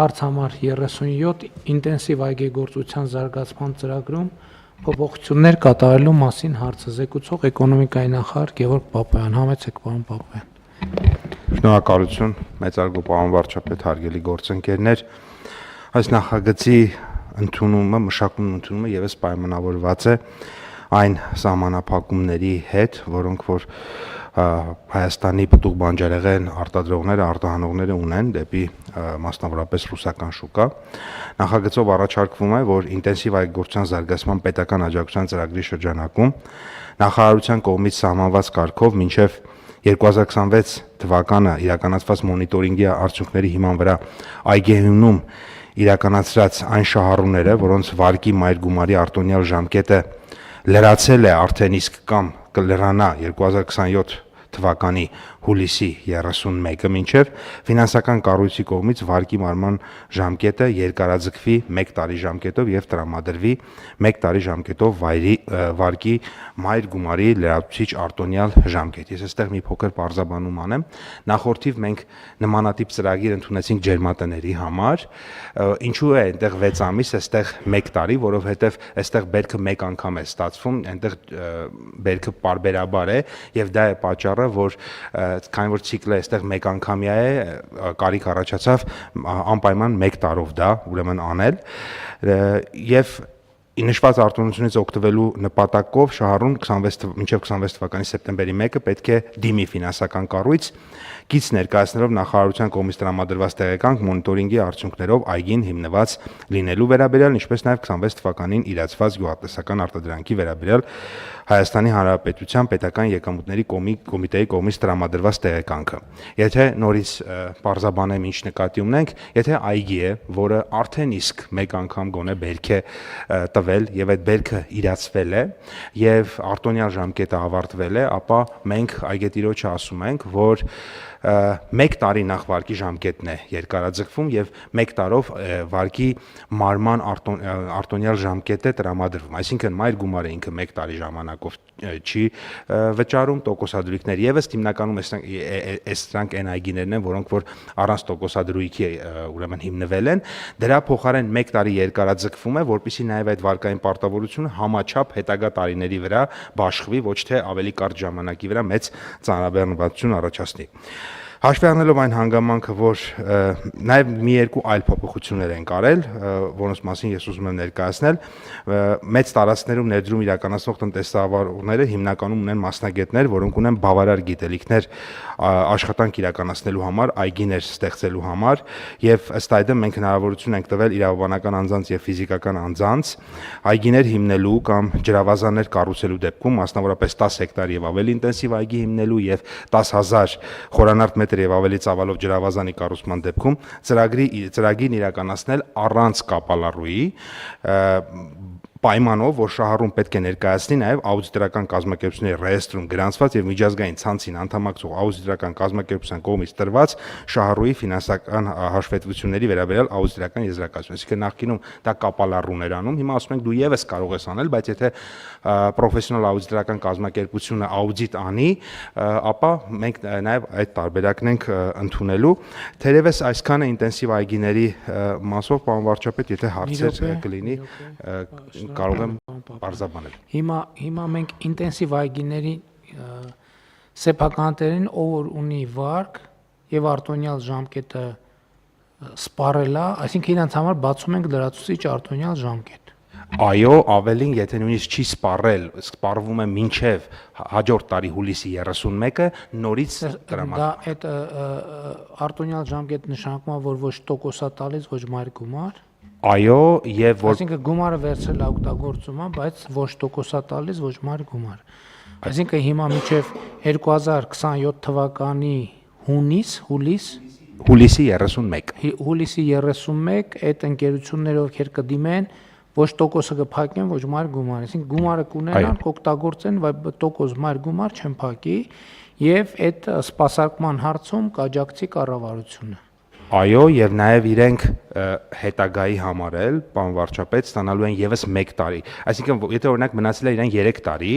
հարց համար 37 ինտենսիվ այգեգործության զարգացման ծրագրում փոփոխություններ կատարելու մասին հարցը զեկուցող էկոնոմիկայի նախարար Գևորգ Պապայան։ Համեցեք, պարոն Պապայան։ Շնորհակալություն, մեծարգո պարոն վարչապետ, հարգելի գործընկերներ։ Այս նախագծի մշակումն ևս պայմանավորված է այն սահմանափակումների հետ, որոնք որ Հայաստանի պտուղ բանջարեղեն արտադրողները, արտահանողները ունեն դեպի մասնավորապես ռուսական շուկա։ Նախագծով առաջարկվում է, որ ինտենսիվ այգեգործության զարգացման պետական աջակցության ծրագրի շրջանակում նախարարության կողմից սահմանված կարգով մինչև 2026 թվականը իրականացված մոնիտորինգի արդյունքների հիման վրա այգեհյունում իրականացրած այն շահառուները, որոնց վարկի մայր գումարի արտոնյալ ժամկետը լրացել է արդեն իսկ կամ կլրանա 2027 թվականի հուլիսի 31-ը մինչև ֆինանսական կառույցի կողմից վարկի մարման ժամկետը երկարաձգվի 1 տարի ժամկետով եւ տրամադրվի 1 տարի ժամկետով վարկի մայր գումարի լրացուցիչ արտոնյալ ժամկետ։ Ես այստեղ մի փոքր բարձաբանում անեմ։ Նախորդիվ մենք նմանատիպ ծրագիր ընդունեցինք ջերմատների համար, ինչու է այնտեղ 6 ամիս, այստեղ 1 տարի, որովհետեւ այստեղ բերքը 1 անգամ է ստացվում, այնտեղ բերքը պարբերաբար է եւ դա է պատճառը, որ քանի որ ցիկլը այստեղ 1 անգամյա է, կարիք առաջացավ անպայման 1 տարով դա ուրեմն անել եւ նշված արտոնությունից օգտվելու նպատակով շահառուն մինչև 26 թվականի սեպտեմբերի 1-ը պետք է դիմի ֆինանսական կառույց, գիծ ներկայացնելով նախարարության կողմից տրամադրված տեղեկանք մոնիտորինգի արդյունքներով այգին հիմնված լինելու վերաբերյալ, ինչպես նաև 26 թվականին իրացված գյուղատնտեսական արտադրանքի վերաբերյալ Հայաստանի Հանրապետության պետական եկամուտների կոմիտեի կողմից տրամադրված տեղեկանքը։ Եթե նորից բարձաբանեմ ինչ նկատի ունենք, եթե այգի է, որը արդեն իսկ 1 անգամ գոնե բերք է տվել եւ այդ բերքը իրացվել է եւ արտոնյալ ժամկետը ավարտվել է, ապա մենք այգետիրոջը ասում ենք, որ 1 տարի նախ վարկի ժամկետն է երկարաձգվում եւ 1 տարով վարկի մարման արտոնյալ ժամկետը տրամադրվում։ Այսինքն մայր գումարը ինքը 1 տարի ժամանակով չի վճարում, տոկոսադրույքներ եւս հիմնականում սրանք այն այգիներն են, որոնք որ առանց տոկոսադրույքի ուրեմն հիմնվել են, դրա փոխարեն 1 տարի երկարաձգվում է, որպեսզի նաեւ այդ վարկային պարտավորությունը համաչափ հետագա տարիների վրա բաշխվի, ոչ թե ավելի կարճ ժամանակի վրա մեծ ծանրաբեռնվածություն առաջացնի։ Հաշվի առնելով այն հանգամանքը, որ նաև մի երկու այլ փոփոխություններ են կարել, որոնց մասին ես ուզում եմ ներկայացնել, մեծ տարածքներում ներդրում իրականացնող տնտեսավարողները հիմնականում ունեն մասնագետներ, որոնք ունեն բավարար գիտելիքներ աշխատանք իրականացնելու համար, այգիներ ստեղծելու համար, եւ ըստ այդմ մենք հնարավորություն ենք տվել իրավաբանական անձանց եւ ֆիզիկական անձանց այգիներ հիմնելու կամ ջրավազաններ կառուցելու դեպքում, մասնավորապես 10 հեկտար եւ ավելի ինտենսիվ այգի հիմնելու եւ 10,000 խորանարդ եւ ավելի ծավալով ջրավազանի կառուցման դեպքում ծրագիրն իրականացնել առանց կապալառուի պայմանով, որ շահառուն պետք է ներկայացնի նաև աուդիտորական կազմակերպությունների ռեեստրում գրանցված եւ միջազգային ցանցին անդամակցող աուդիտորական կազմակերպության կողմից տրված շահառուի ֆինանսական հաշվետվությունների վերաբերյալ աուդիտորական եզրակացություն։ Այսինքն նախկինում դա կապալառուն էր անում, հիմա ասում ենք դու եւս կարող ես անել, բայց եթե պրոֆեսիոնալ աուդիտորական կազմակերպությունը աուդիտ անի, ապա մենք նաև այդ տարբերակն ենք ընդունելու։ Թերևս այսքանը ինտենսիվ այգիների մասով, պարոն վարչապետ, եթե հարցեր կլինի, կարող եմ բարձրաբանել։ Հիմա մենք ինտենսիվ այգիների սեփականատերին, ով ունի վարկ եւ արտոնյալ ժամկետը սպառել է, այսինքն իրանց համար բացում ենք լրացուցիչ արտոնյալ ժամկետ։ Այո, ավելին, եթե նույնիսկ չի սպառել, սպառվում է մինչև հաջորդ տարի հուլիսի 31-ը, նորից տրամադրվում։ Դա այդ արտոնյալ ժամկետը նշանակում է, որ ոչ տոկոս է տալիս, ոչ մայր գումար։ Այո, եւ որ այսինքն գումարը վերցրել է օգտագործում, բայց ոչ տոկոս է տալիս, ոչ մայր գումար։ Այսինքն հիմա մինչև 2027 թվականի հուլիսի 31 այդ ընկերությունները ովքեր կդիմեն ոչ տոկոսը կփակեն, ոչ մայր գումար, այսինքն գումարը կունենան, կօգտագործեն, բայց տոկոս մայր գումար չեն փակի եւ այդ սպասարկման հարցում կաջակցի կառավարությունը։ Այո, եւ նաեւ իրենք հետագայի համար էլ, պարոն վարչապետ, ստանալու են եւս 1 տարի։ Այսինքն, եթե օրինակ մնացել է իրեն 3 տարի,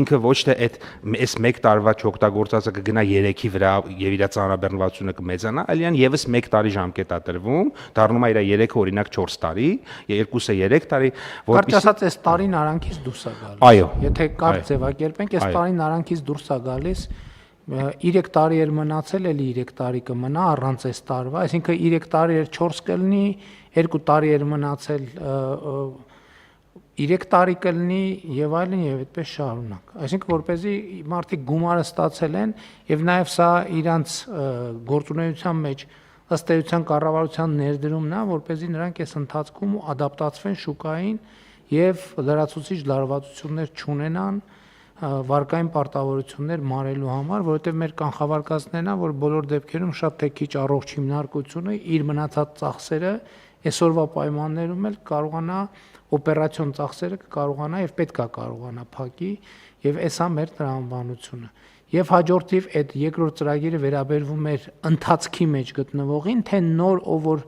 ինքը ոչ թե այս 1 տարվա չօգտագործածը կգնա 3-ի վրա եւ իր ծանրաբեռնվածությունը կմեծանա, այլ իրեն եւս 1 տարի ժամկետ է տրվում, դառնում է իր 3-ը օրինակ 4 տարի, 2-ը 3 տարի, Կարճ ասած, այս տարին արանքից դուրս է գալիս։ Այո։ Եթե կարճ ձևակերպենք, այս տարին արանքից դուրս է գալիս 3 տարի էր մնացել, էլի 3 տարի կմնա առանց այս տարվա, այսինքն 3 տարի էր 4 կլինի, 2 տարի էր մնացել 3 տարի կլինի եւ այլն եւ այդպես շարունակ։ Այսինքն որպեսզի մարդիկ գումարը ստացել են եւ նաեւ սա իրանց գործունեության մեջ ըստ էության կառավարության ներդրումն է, որպեսզի նրանք այս ընթացքում ադապտացվեն շուկային եւ լրացուցիչ լարվածություններ չունենան վարկային պարտավորություններ մարելու համար, որովհետև մեր կանխավարկածներն է, որ բոլոր դեպքերում շատ թե քիչ առողջ հիմնարկությունը իր մնացած ծախսերը այսօրվա պայմաններում էլ կարողանա օպերացիոն ծախսերը կարողանա եւ պետքա կարողանա փակի եւ էսա մեր տրամաբանությունը։ Եվ հաջորդիվ այդ երկրորդ ծրագիրը վերաբերվում էր ընթացքի մեջ գտնվողին, թե նոր ով որ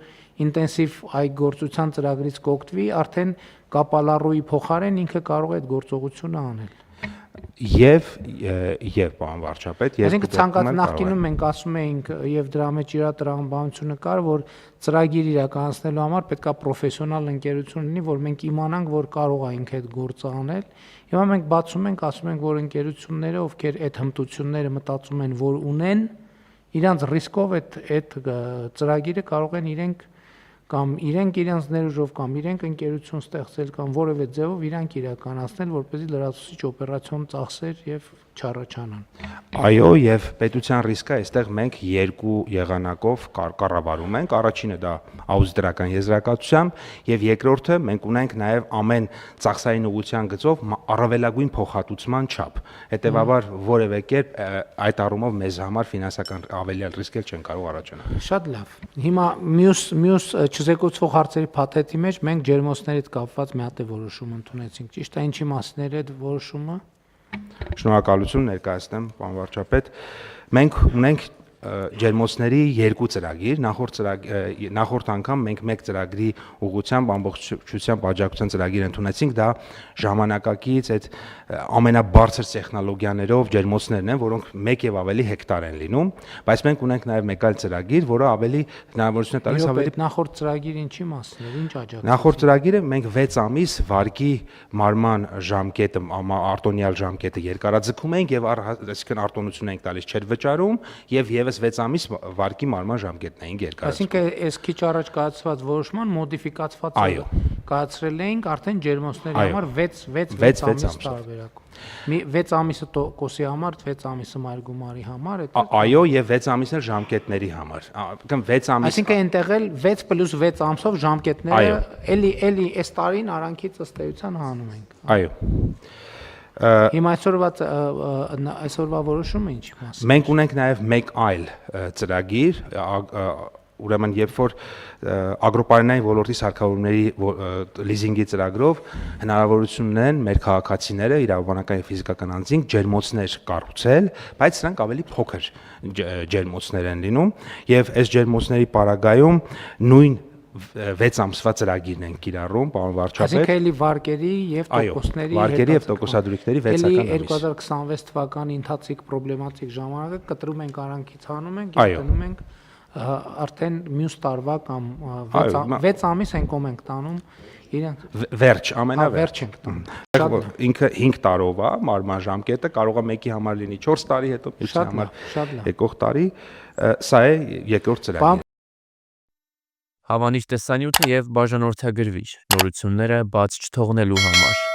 ինտենսիվ այգործության ծրագրից կօգտվի, արդեն կապալառուի փոխարեն ինքը կարող է այդ գործողությունը անել։ Եվ պարոն վարչապետ, Այսինքն ցանկացած նախկինում մենք ասում էինք եւ դրա մեջ իր տրամաբանությունը կար, որ ծրագիր իրականացնելու համար պետքա պրոֆեսիոնալ ընկերություն լինի, որ մենք իմանանք, որ կարող է ինքը այդ գործը անել։ Հիմա մենք բացում ենք, ասում ենք, որ ընկերությունները, ովքեր այդ հմտությունները մտածում են, որ ունեն, իրանց ռիսկով այդ ծրագիրը կարող են իրենք իրենց ներուժով կամ իրենք ընկերություն ստեղծել կամ որևէ ձևով իրանք իրականացնել, որպեսզի լրացուցիչ օպերացիոն ծախսեր եւ չառաջանան։ Այո, եւ պետության ռիսկը այստեղ մենք երկու եղանակով կառավարում ենք։ Առաջինը դա աուդիտորական եզրակացությամբ եւ երկրորդը մենք ունենք նաեւ ամեն ծախսային ուղղության գծով առավելագույն փոխհատուցման չափ։ Հետեւաբար որևէ կերպ այդ առումով մեզ համար ֆինանսական ավելյալ ռիսկեր չեն կարող առաջանալ։ Շատ լավ։ Հիմա մյուս չզեկուցվող հարցերի փաթեթի մեջ մենք ջերմոցներից կապված մի հատ որոշում ընդունեցինք։ Ճիշտ է, ինչի մասին էր այդ որոշումը։ Շնորհակալություն ներկայացնեմ, պարոն վարչապետ։ Մենք ունենք ջերմոցների երկու ծրագիր, նախորդ անգամ մենք մեկ ծրագրի ուղղությամբ ամբողջությամբ աջակցության ծրագիր ընդունեցինք, դա ժամանակակից այդ ամենաբարձր տեխնոլոգիաներով ջերմոցներն են, որոնք 1 եւ ավելի հեկտար են լինում, բայց մենք ունենք նաեւ մեկ այլ ծրագիր, որը ավելի հնարավորություն է տալիս ավելի նախորդ ծրագիրը ինչի մասին էր, ինչ աջակցություն։ Նախորդ ծրագիրը մենք 6 ամիս վարկի մարման ժամկետը, արտոնյալ ժամկետը երկարաձգում ենք եւ այսինքն արտոնություն ենք տալիս չեր վճարում եւ եւս 6 ամիս վարկի մարման ժամկետն էինք երկարացնում։ Այսինքն այս քիչ առաջ կայացված որոշման մոդիֆիկացված կայացրել էինք արդեն ջերմոցների համար 6 ամիս տարբերակում։ 6 ամիսը տոկոսի համար, 6 ամիսը մայր գումարի համար, Այո, եւ 6 ամիսը ժամկետների համար։ Այսինքն այնտեղ էլ 6 + 6 ամսով ժամկետները էլի այս տարին արանքից ըստ էության հանում ենք։ Այո։ Հիմա այսօրվա որոշումը ինչի մասին։ Մենք ունենք նաև մեկ այլ ծրագիր, ուրեմն երբ որ ագրոպարենային ոլորտի սարքավորումների լիզինգի ծրագրով հնարավորություն ունեն մեր քաղաքացիները իրավաբանական եւ ֆիզիկական անձինք ջերմոցներ կառուցել, բայց սրանք ավելի փոքր ջերմոցներ են լինում եւ այս ջերմոցների պարագայում նույն 6 ամսվա ծրագիրն են կիրառում, պարոն վարչապետ։ Այսինքն էլի վարկերի եւ տոկոսների վարկերի եւ տոկոսադրույքների 6-ական ամիս։ Էլի 2026 թվականի ընթացիկ պրոբլեմատիկ ժամանակը կտրում ենք արանքից հանում ենք եւ տնում ենք արդեն մյուս տարվա կամ 6 ամիս ենք ենք տանում իրենց վերջ, ամենավերջ ենք տանում։ Ինքը 5 տարով է մարման ժամկետը, կարող է մեկի համար լինի 4 տարի, հետո մյուսի համար եկող տարի, սա է երկրորդ ծրագիրը։ Հավանիչ տեսանյութը եւ բաժանորդագրվիչ նորությունները բաց չթողնելու համար